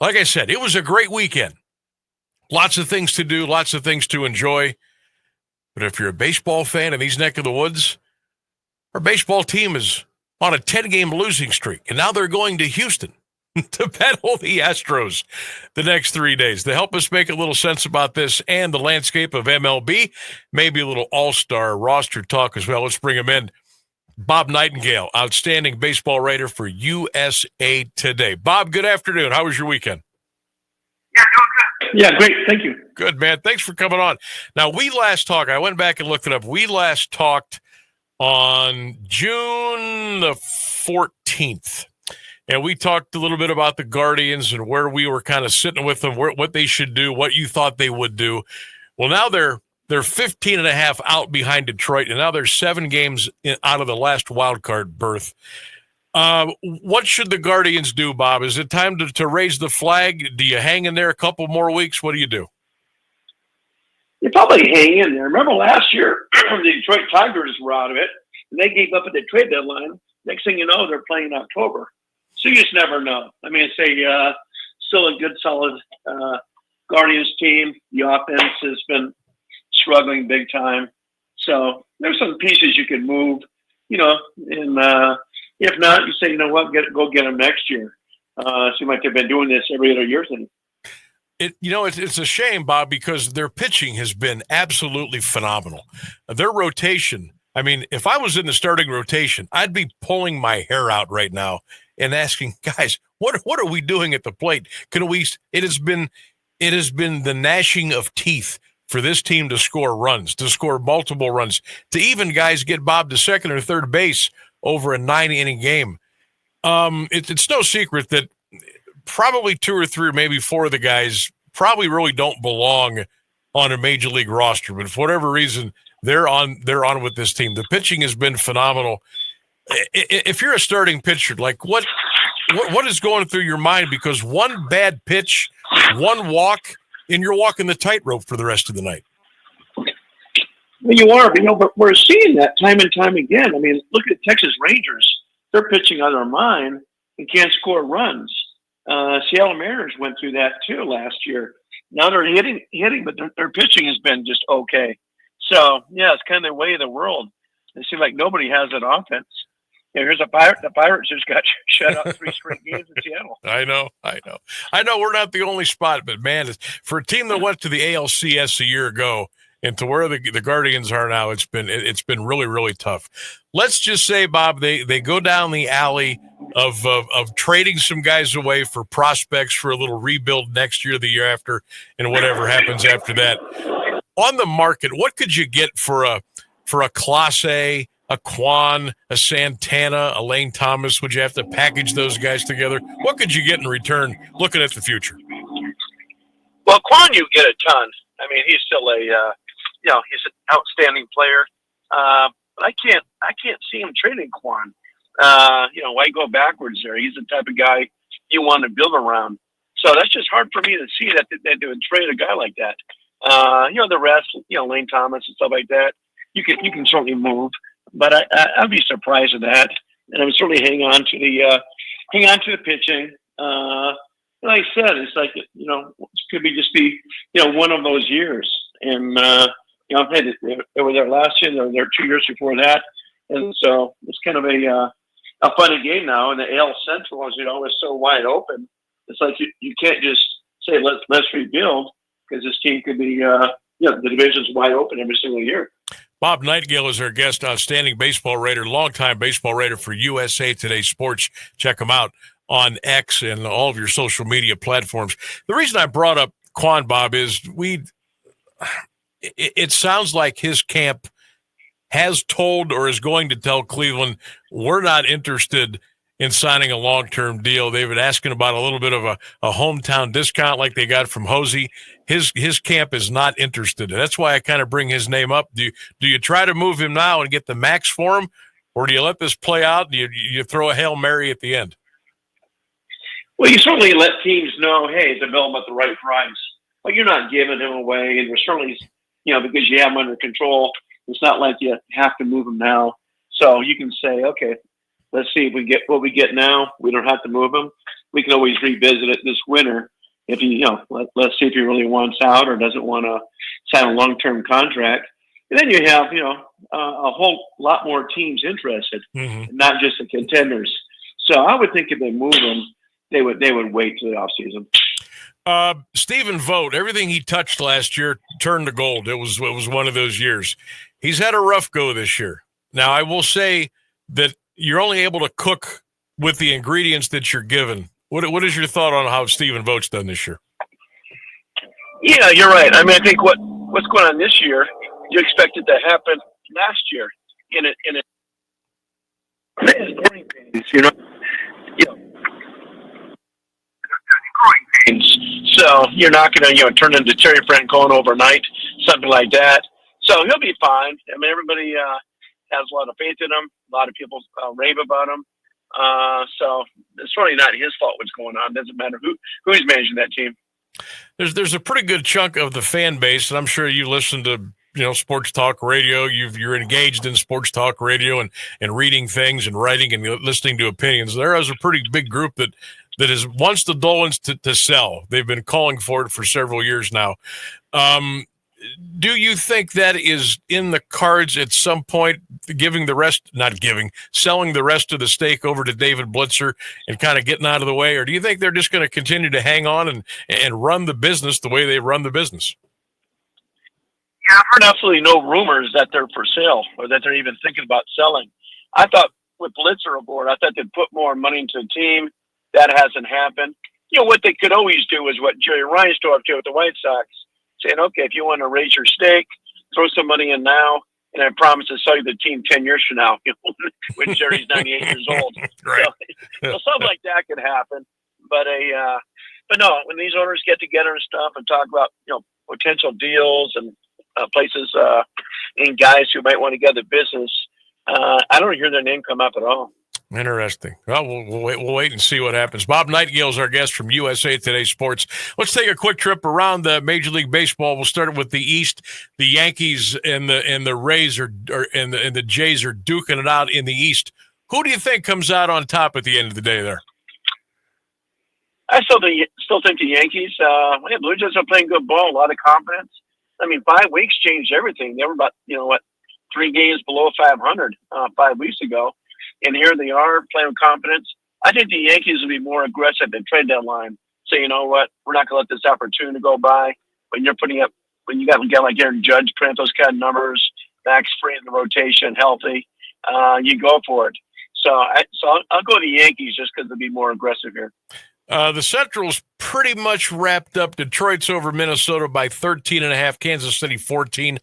like I said, it was a great weekend. Lots of things to do, lots of things to enjoy. But if you're a baseball fan in these neck of the woods, our baseball team is on a 10-game losing streak, and now they're going to Houston to battle the Astros the next 3 days. To help us make a little sense about this and the landscape of MLB, maybe a little all-star roster talk as well. Let's bring him in. Bob Nightengale, outstanding baseball writer for USA Today. Bob, good afternoon. How was your weekend? Yeah, doing good. Yeah, great. Thank you. Good, man. Thanks for coming on. Now, we last talked, I went back and looked it up. We last talked on June the 14th. And we talked a little bit about the Guardians and where we were kind of sitting with them, what they should do, what you thought they would do. Well, now they're 15 and a half out behind Detroit, and now they're 7 games out of the last wild card berth. What should the Guardians do, Bob? Is it time to raise the flag? Do you hang in there a couple more weeks? What do you do? You probably hang in there. Remember last year, the Detroit Tigers were out of it, and they gave up at the trade deadline. Next thing you know, they're playing in October. So you just never know. I mean, it's still a good, solid Guardians team. The offense has been struggling big time. So there's some pieces you can move, and if not, you say, you know what, go get them next year. Seems like they've been doing this every other year thing. It's a shame, Bob, because their pitching has been absolutely phenomenal. Their rotation, I mean, if I was in the starting rotation, I'd be pulling my hair out right now and asking, guys, what are we doing at the plate? It has been the gnashing of teeth for this team to score runs, to score multiple runs, to even guys get Bob to second or third base over a 9-inning game. It's no secret that probably 2 or 3 or maybe 4 of the guys probably really don't belong on a major league roster, but for whatever reason, they're on with this team. The pitching has been phenomenal. If you're a starting pitcher, like what is going through your mind? Because one bad pitch, one walk, and you're walking the tightrope for the rest of the night. Well, you are, but we're seeing that time and time again. I mean, look at Texas Rangers. They're pitching out of their mind and can't score runs. Seattle Mariners went through that too last year. Now they're hitting, but their pitching has been just okay. So, yeah, it's kind of the way of the world. It seems like nobody has an offense. Here's the Pirates just got shut out 3 straight games in Seattle. I know. We're not the only spot, but man, for a team that went to the ALCS a year ago and to where the Guardians are now, it's been really, really tough. Let's just say, Bob, they go down the alley of trading some guys away for prospects for a little rebuild next year, the year after, and whatever happens after that. On the market, what could you get for a Clase, a Quan, a Santana, a Lane Thomas? Would you have to package those guys together? What could you get in return looking at the future? Well, Quan, you get a ton. I mean, he's still he's an outstanding player. But I can't see him trading Quan. Why go backwards there? He's the type of guy you want to build around. So that's just hard for me to see that they would trade a guy like that. The rest, Lane Thomas and stuff like that, you can certainly move. But I'd be surprised at that, and I would certainly hang on to the pitching. Like I said, it's like it could be one of those years, and they were there last year, they were there 2 years before that, and so it's kind of a funny game now. And the AL Central, as is so wide open. It's like you can't just say let's rebuild, because this team could be the division's wide open every single year. Bob Nightengale is our guest, outstanding baseball writer, longtime baseball writer for USA Today Sports. Check him out on X and all of your social media platforms. The reason I brought up Quan, Bob, is it sounds like his camp has told or is going to tell Cleveland, we're not interested in signing a long-term deal. They've been asking about a little bit of a hometown discount like they got from Hosey. His camp is not interested. And that's why I kind of bring his name up. Do you try to move him now and get the max for him, or do you let this play out and you throw a Hail Mary at the end? Well, you certainly let teams know, hey, to bill him at the right price. But you're not giving him away, and we're certainly, because you have him under control, it's not like you have to move him now. So you can say, okay, let's see if we get what we get now. We don't have to move him. We can always revisit it this winter if he, let's see if he really wants out or doesn't want to sign a long-term contract. And then you have, a whole lot more teams interested, not just the contenders. So I would think if they move him, they would wait till the offseason. Stephen Vogt, everything he touched last year turned to gold. It was one of those years. He's had a rough go this year. Now, I will say that you're only able to cook with the ingredients that you're given. What is your thought on how Stephen Vogt's done this year? Yeah, you're right. I mean, I think what's going on this year, you expect it to happen last year in a growing pains, growing pains. So you're not going to, turn into Terry Francona overnight, something like that. So he'll be fine. I mean, everybody has a lot of faith in him. A lot of people rave about him. So it's really not his fault what's going on. It doesn't matter who's managing that team. There's a pretty good chunk of the fan base, and I'm sure you listen to sports talk radio. You're engaged in sports talk radio and reading things and writing and listening to opinions. There is a pretty big group that wants the Dolans to sell. They've been calling for it for several years now. Do you think that is in the cards at some point, selling the rest of the stake over to David Blitzer and kind of getting out of the way? Or do you think they're just going to continue to hang on and run the business the way they run the business? Yeah, I've heard absolutely no rumors that they're for sale or that they're even thinking about selling. I thought with Blitzer aboard, I thought they'd put more money into the team. That hasn't happened. What they could always do is what Jerry Reinsdorf did with the White Sox, saying, okay, if you want to raise your stake, throw some money in now, and I promise to sell you the team 10 years from now, when Jerry's 98 years old. Right. So something like that could happen. But no, when these owners get together and stuff and talk about, potential deals and places and guys who might want to get the business, I don't hear their name come up at all. Interesting. Well, we'll wait and see what happens. Bob Nightengale is our guest from USA Today Sports. Let's take a quick trip around the Major League Baseball. We'll start with the East. The Yankees and the Rays and the Jays are duking it out in the East. Who do you think comes out on top at the end of the day there? I still think the Yankees. Blue Jays are playing good ball, a lot of confidence. I mean, 5 weeks changed everything. They were about 3 games below 500 5 weeks ago. And here they are playing with confidence. I think the Yankees will be more aggressive at the trade deadline. So you know what? We're not going to let this opportunity go by. When you got a guy like Aaron Judge putting up those kind of numbers, Max free in the rotation, healthy, you go for it. So I'll go to the Yankees just because they'll be more aggressive here. The Central's pretty much wrapped up. Detroit's over Minnesota by 13.5, Kansas City 14.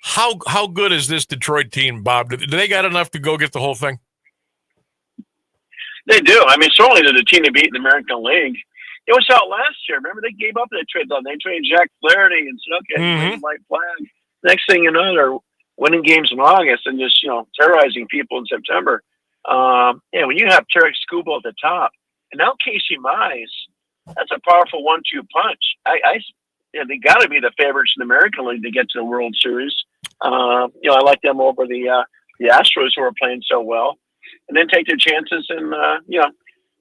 How good is this Detroit team, Bob? Do they got enough to go get the whole thing? They do. I mean, certainly they're the team to beat in the American League. It was out last year. Remember, they gave up that trade. They traded Jack Flaherty and said, okay, white flag. Next thing you know, they're winning games in August and just, terrorizing people in September. When you have Tarek Skubal at the top, and now Casey Mize, that's a powerful 1-2 punch. They got to be the favorites in the American League to get to the World Series. I like them over the Astros who are playing so well. And then take their chances in,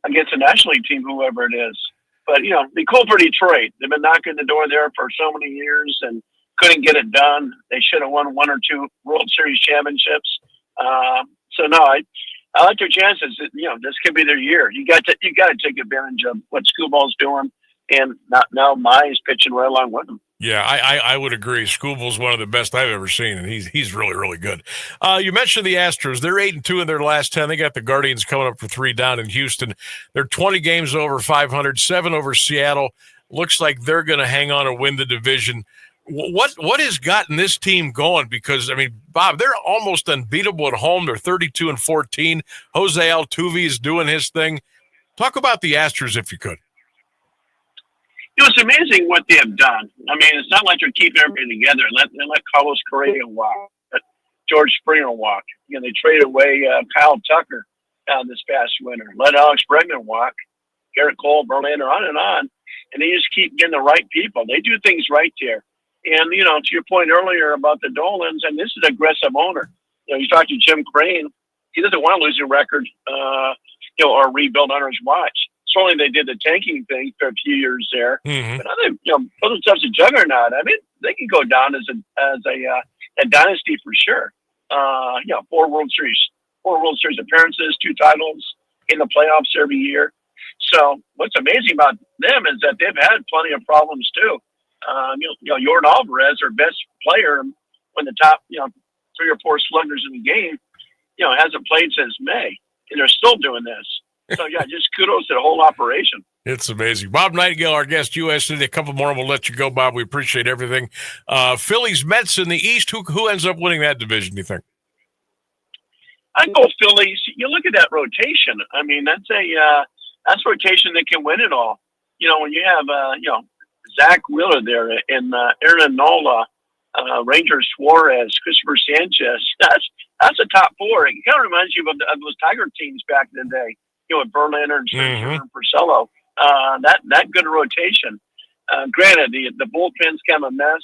against the National League team, whoever it is. But, be cool for Detroit. They've been knocking the door there for so many years and couldn't get it done. They should have won 1 or 2 World Series championships. I like their chances. This could be their year. You got to take advantage of what Scooball's doing, and now Mize pitching right along with him. Yeah, I would agree. Scooble's one of the best I've ever seen, and he's really, really good. You mentioned the Astros. They're 8-2 in their last 10. They got the Guardians coming up for 3 down in Houston. They're 20 games over 500, 7 over Seattle. Looks like they're going to hang on and win the division. What has gotten this team going? Because, I mean, Bob, they're almost unbeatable at home. They're 32-14. Jose Altuve is doing his thing. Talk about the Astros if you could. It's amazing what they have done. I mean, it's not like they're keeping everybody together. They let Carlos Correa walk, let George Springer walk. They traded away Kyle Tucker this past winter. Let Alex Bregman walk, Garrett Cole, Verlander, on. And they just keep getting the right people. They do things right there. And, to your point earlier about the Dolans, and this is an aggressive owner. You talk to Jim Crane, he doesn't want a losing record, or rebuild under his watch. Certainly they did the tanking thing for a few years there, but I think, both themselves a juggernaut. I mean, they can go down as a dynasty for sure. 4 World Series appearances, 2 titles in the playoffs every year. So what's amazing about them is that they've had plenty of problems too. Jordan Alvarez, their best player, when the top, 3 or 4 sluggers in the game, hasn't played since May, and they're still doing this. So, just kudos to the whole operation. It's amazing. Bob Nightengale, our guest, USA. A couple more, and we'll let you go, Bob. We appreciate everything. Phillies, Mets in the East. Who ends up winning that division, do you think? I go Phillies. You look at that rotation. I mean, that's a rotation that can win it all. When you have, Zach Wheeler there and Aaron Nola, Ranger Suarez, Christopher Sanchez, that's a top 4. It kind of reminds you of those Tiger teams back in the day, with Verlander and Scherzer and Porcello. That good rotation. Granted, the bullpen's kind of a mess.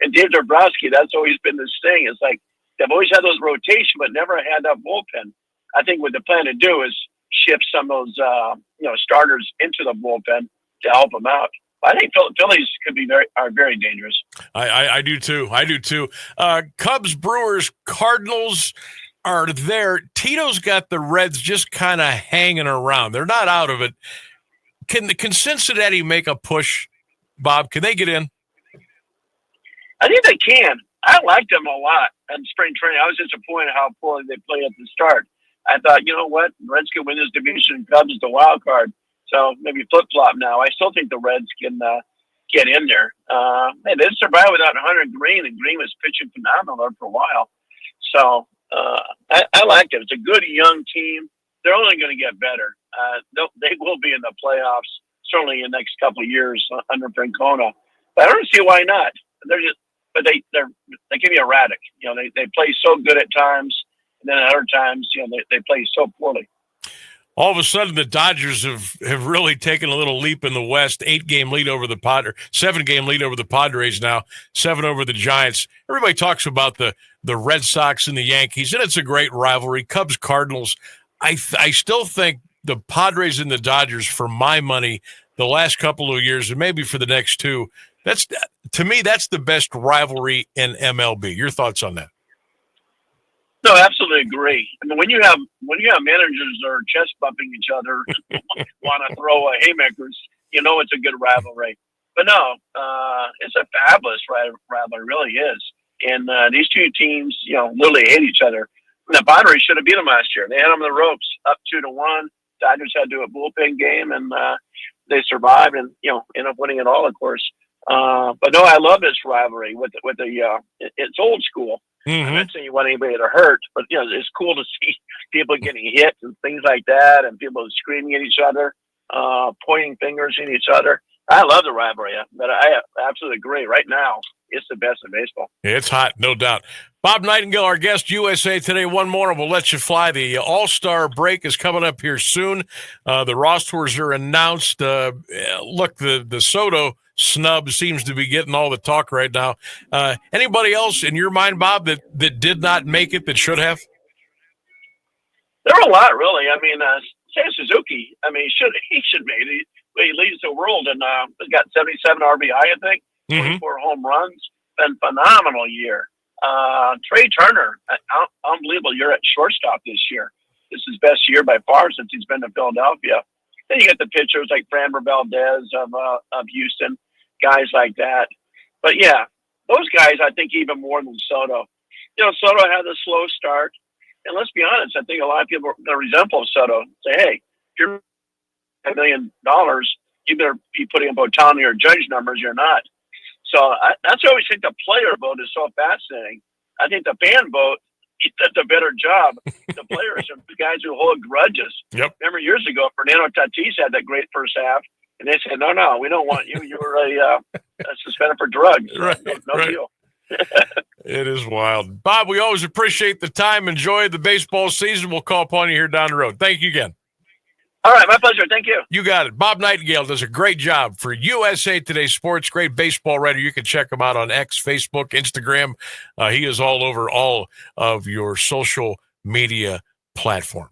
And Dave Dombrowski, that's always been this thing. It's like they've always had those rotation, but never had that bullpen. I think what they plan to do is shift some of those starters into the bullpen to help them out. I think Phillies could be very dangerous. I do too. Cubs, Brewers, Cardinals are there. Tito's got the Reds just kind of hanging around. They're not out of it. Can Cincinnati make a push, Bob? Can they get in? I think they can. I liked them a lot in spring training. I was disappointed how poorly they played at the start. I thought, you know what, the Reds can win this division. Cubs is the wild card. So maybe flip-flop now. I still think the Reds can get in there. They did survive without Hunter Green, and Green was pitching phenomenal there for a while. So I like it. It's a good young team. They're only going to get better. They will be in the playoffs certainly in the next couple of years under Francona. But I don't see why not. They can be erratic. They play so good at times, and then at other times, they play so poorly. All of a sudden, the Dodgers have really taken a little leap in the West. 7-game lead over the Padres now, 7 over the Giants. Everybody talks about the Red Sox and the Yankees, and it's a great rivalry. Cubs, Cardinals. I still think the Padres and the Dodgers, for my money, the last couple of years, and maybe for the next 2, to me, that's the best rivalry in MLB. Your thoughts on that? No, absolutely agree. I mean, when you have managers that are chest bumping each other, want to throw haymakers, it's a good rivalry. But no, it's a fabulous rivalry, really is. And these 2 teams, literally hate each other. And the Padres should have beat them last year. They had them on the ropes, up 2-1. Dodgers had to do a bullpen game, and they survived and end up winning it all, of course. But no, I love this rivalry with it's old school. I'm not saying you want anybody to hurt, but it's cool to see people getting hit and things like that, and people screaming at each other, pointing fingers at each other. I love the rivalry, but I absolutely agree. Right now, it's the best in baseball. It's hot, no doubt. Bob Nightengale, our guest, USA Today. One more, and we'll let you fly. The All-Star break is coming up here soon. The rosters are announced. Look, the Soto snub seems to be getting all the talk right now. Anybody else in your mind, Bob, that did not make it that should have? There are a lot, really. I mean, Sam Suzuki, he should make it. He leads the world, and he's got 77 RBI, I think, 24 home runs. Been phenomenal year. Trey Turner, unbelievable year at shortstop this year. This is his best year by far since he's been to Philadelphia. Then you get the pitchers like Framber Valdez of Houston, guys like that. But yeah, those guys, I think even more than Soto. Soto had a slow start, and let's be honest, I think a lot of people are going to resemble Soto. Say, hey, if you're $1 million, you better be putting about Bontani or Judge numbers. You're not. So that's why I always think the player vote is so fascinating. I think the fan vote, he does a better job. The players are the guys who hold grudges. Yep. Remember years ago, Fernando Tatis had that great first half, and they said, no, we don't want you. You were a suspended for drugs. Right, no deal. It is wild. Bob, we always appreciate the time. Enjoy the baseball season. We'll call upon you here down the road. Thank you again. All right, my pleasure. Thank you. You got it. Bob Nightengale does a great job for USA Today Sports. Great baseball writer. You can check him out on X, Facebook, Instagram. He is all over all of your social media platform.